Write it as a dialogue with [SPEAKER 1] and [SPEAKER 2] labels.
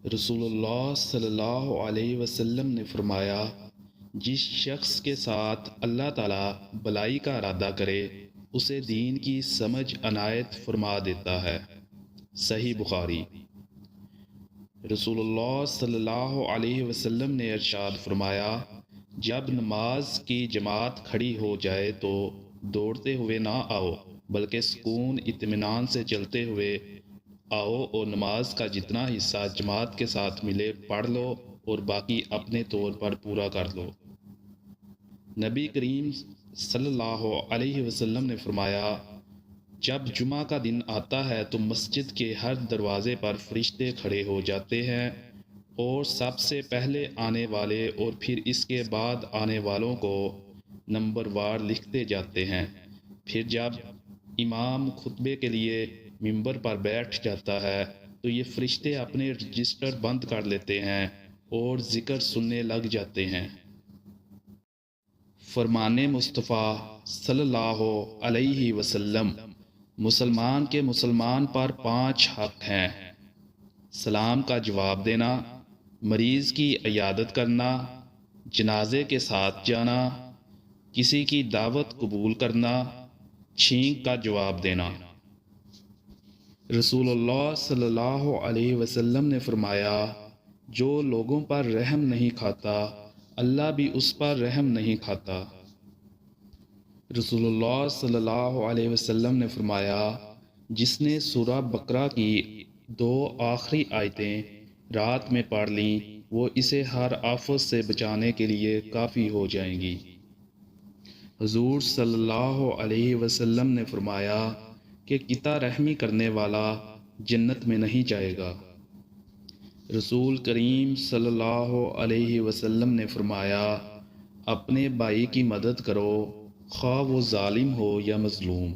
[SPEAKER 1] رسول اللہ صلی اللہ علیہ وسلم نے فرمایا، جس شخص کے ساتھ اللہ تعالیٰ بلائی کا ارادہ کرے اسے دین کی سمجھ عنایت فرما دیتا ہے۔ صحیح بخاری۔ رسول اللہ صلی اللہ علیہ وسلم نے ارشاد فرمایا، جب نماز کی جماعت کھڑی ہو جائے تو دوڑتے ہوئے نہ آؤ، بلکہ سکون اطمینان سے چلتے ہوئے آؤ اور نماز کا جتنا حصہ جماعت کے ساتھ ملے پڑھ لو اور باقی اپنے طور پر پورا کر لو۔ نبی کریم صلی اللہ علیہ وسلم نے فرمایا، جب جمعہ کا دن آتا ہے تو مسجد کے ہر دروازے پر فرشتے کھڑے ہو جاتے ہیں اور سب سے پہلے آنے والے اور پھر اس کے بعد آنے والوں کو نمبر وار لکھتے جاتے ہیں۔ پھر جب امام خطبے کے لیے ممبر پر بیٹھ جاتا ہے تو یہ فرشتے اپنے رجسٹر بند کر لیتے ہیں اور ذکر سننے لگ جاتے ہیں۔ فرمان مصطفیٰ صلی اللہ علیہ وسلم، مسلمان کے مسلمان پر 5 حق ہیں: سلام کا جواب دینا، مریض کی عیادت کرنا، جنازے کے ساتھ جانا، کسی کی دعوت قبول کرنا، چھینک کا جواب دینا۔ رسول اللہ صلی اللہ علیہ وسلم نے فرمایا، جو لوگوں پر رحم نہیں کھاتا اللہ بھی اس پر رحم نہیں کھاتا۔ رسول اللہ صلی اللہ علیہ وسلم نے فرمایا، جس نے سورہ بقرہ کی 2 آخری آیتیں رات میں پڑھ لیں وہ اسے ہر آفت سے بچانے کے لیے کافی ہو جائیں گی۔ حضور صلی اللہ علیہ وسلم نے فرمایا کہ قطع رحمی کرنے والا جنت میں نہیں جائے گا۔ رسول کریم صلی اللہ علیہ وسلم نے فرمایا، اپنے بھائی کی مدد کرو، خواہ وہ ظالم ہو یا مظلوم۔